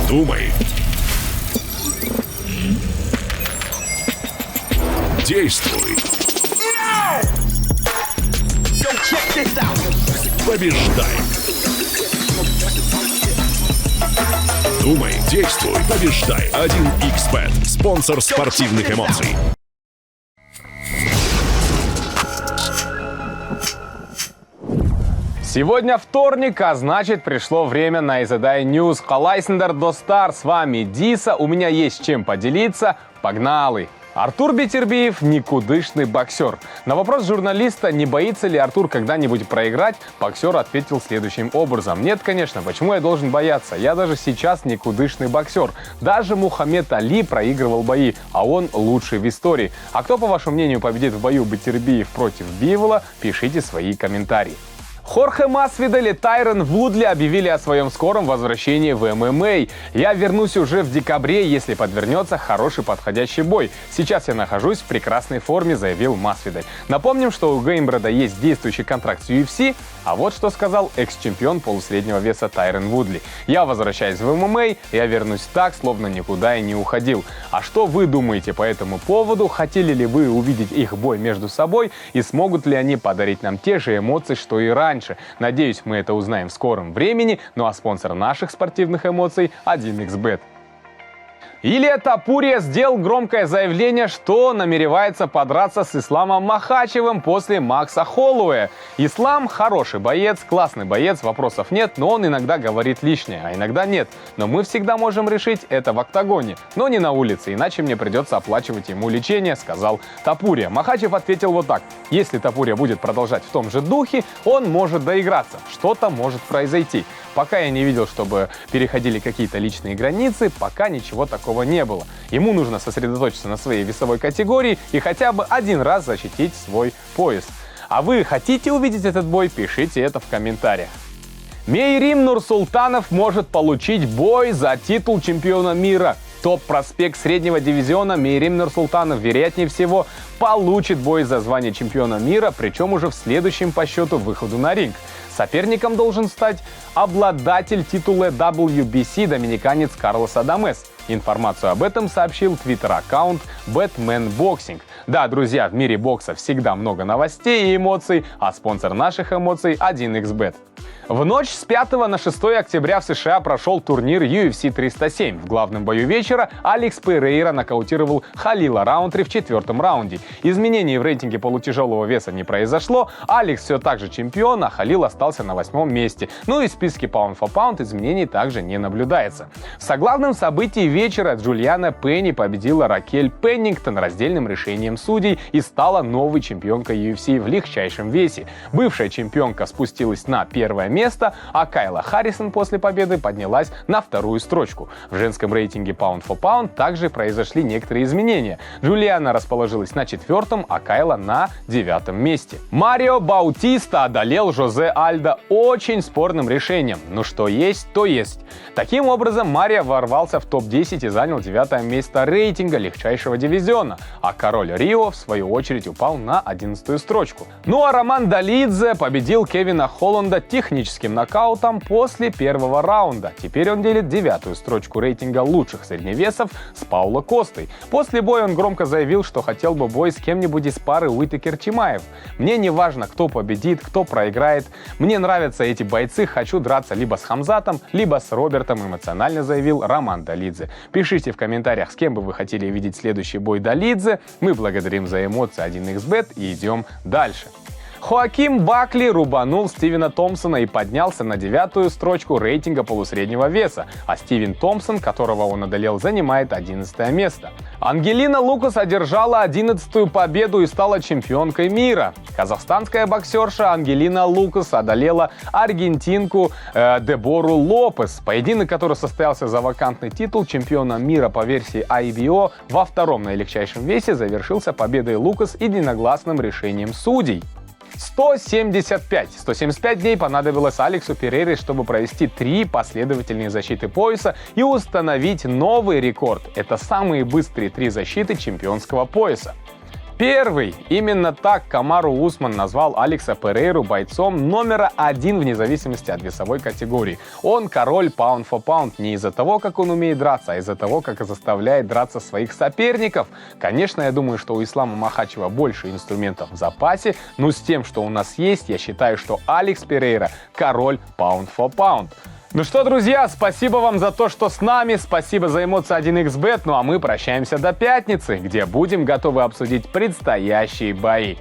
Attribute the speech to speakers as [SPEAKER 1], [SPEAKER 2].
[SPEAKER 1] Думай. Действуй. Побеждай. Думай, действуй, побеждай. 1xBet. Спонсор спортивных эмоций.
[SPEAKER 2] Сегодня вторник, а значит пришло время на Изадай News. Халайсендер Достар, с вами Диса. У меня есть чем поделиться. Погнали! Артур Бетербиев – никудышный боксер. На вопрос журналиста, не боится ли Артур когда-нибудь проиграть, боксер ответил следующим образом. Нет, конечно, почему я должен бояться? Я даже сейчас никудышный боксер. Даже Мухаммед Али проигрывал бои, а он лучший в истории. А кто, по вашему мнению, победит в бою Бетербиев против Бивола? Пишите свои комментарии. Хорхе Масвидаль и Тайрон Вудли объявили о своем скором возвращении в ММА. Я вернусь уже в декабре, если подвернется хороший подходящий бой. Сейчас я нахожусь в прекрасной форме, заявил Масвидаль. Напомним, что у Геймбреда есть действующий контракт с UFC, а вот что сказал экс-чемпион полусреднего веса Тайрон Вудли. Я возвращаюсь в ММА, я вернусь так, словно никуда и не уходил. А что вы думаете по этому поводу? Хотели ли вы увидеть их бой между собой и смогут ли они подарить нам те же эмоции, что и раньше? Надеюсь, мы это узнаем в скором времени. Ну а спонсор наших спортивных эмоций – 1xBet. Илья Топурия сделал громкое заявление, что намеревается подраться с Исламом Махачевым после Макса Холлоуэя. Ислам хороший боец, классный боец, вопросов нет, но он иногда говорит лишнее, а иногда нет. Но мы всегда можем решить это в октагоне, но не на улице, иначе мне придется оплачивать ему лечение, сказал Топурия. Махачев ответил вот так: если Топурия будет продолжать в том же духе, он может доиграться, что-то может произойти. Пока я не видел, чтобы переходили какие-то личные границы, пока ничего такого не было. Ему нужно сосредоточиться на своей весовой категории и хотя бы один раз защитить свой пояс. А вы хотите увидеть этот бой? Пишите это в комментариях. Мейрим Нурсултанов может получить бой за титул чемпиона мира. Топ-проспект среднего дивизиона Мейрим Нурсултанов, вероятнее всего, получит бой за звание чемпиона мира, причем уже в следующем по счету выходу на ринг. Соперником должен стать обладатель титула WBC доминиканец Карлос Адамес. Информацию об этом сообщил твиттер-аккаунт Batman Boxing. Да, друзья, в мире бокса всегда много новостей и эмоций, а спонсор наших эмоций – 1xBet. В ночь с 5 на 6 октября в США прошел турнир UFC 307. В главном бою вечера Алекс Перейра нокаутировал Халила Раунтри в 4-м раунде. Изменений в рейтинге полутяжелого веса не произошло. Алекс все так же чемпион, а Халил остался на 8-м месте. Ну и в списке Pound for Pound изменений также не наблюдается. В соглавном событии вечера Джулиана Пенни победила Ракель Пеннингтон раздельным решением судей и стала новой чемпионкой UFC в легчайшем весе. Бывшая чемпионка спустилась на первое место, а Кайла Харрисон после победы поднялась на 2-ю строчку. В женском рейтинге Pound for Pound также произошли некоторые изменения. Джулиана расположилась на 4-м, а Кайла на 9-м месте. Марио Баутиста одолел Жозе Альдо очень спорным решением. Ну что есть, то есть. Таким образом, Марио ворвался в топ-10 и занял 9-е место рейтинга легчайшего дивизиона, а король Рио, в свою очередь, упал на 11-ю строчку. Ну а Роман Долидзе победил Кевина Холланда техническим нокаутом после первого раунда. Теперь он делит 9-ю строчку рейтинга лучших средневесов с Пауло Костой. После боя он громко заявил, что хотел бы бой с кем-нибудь из пары Уитакер-Чимаев. Мне не важно, кто победит, кто проиграет. Мне нравятся эти бойцы, хочу драться либо с Хамзатом, либо с Робертом, эмоционально заявил Роман Долидзе. Пишите в комментариях, с кем бы вы хотели видеть следующий бой Долидзе. Мы благодарим за эмоции 1xBet и идем дальше. Хоаким Бакли рубанул Стивена Томпсона и поднялся на 9-ю строчку рейтинга полусреднего веса, а Стивен Томпсон, которого он одолел, занимает 11-е место. Ангелина Лукас одержала 11-ю победу и стала чемпионкой мира. Казахстанская боксерша Ангелина Лукас одолела аргентинку Дебору Лопес. Поединок, который состоялся за вакантный титул чемпиона мира по версии IBO во 2-м наилегчайшем весе, завершился победой Лукас единогласным решением судей. 175 дней понадобилось Алексу Перейре, чтобы провести 3 последовательные защиты пояса и установить новый рекорд. Это самые быстрые 3 защиты чемпионского пояса. Первый. Именно так Камару Усман назвал Алекса Перейру бойцом номера 1 вне зависимости от весовой категории. Он король pound for pound не из-за того, как он умеет драться, а из-за того, как заставляет драться своих соперников. Конечно, я думаю, что у Ислама Махачева больше инструментов в запасе, но с тем, что у нас есть, я считаю, что Алекс Перейра король pound for pound. Ну что, друзья, спасибо вам за то, что с нами, спасибо за эмоции 1xBet, ну а мы прощаемся до пятницы, где будем готовы обсудить предстоящие бои.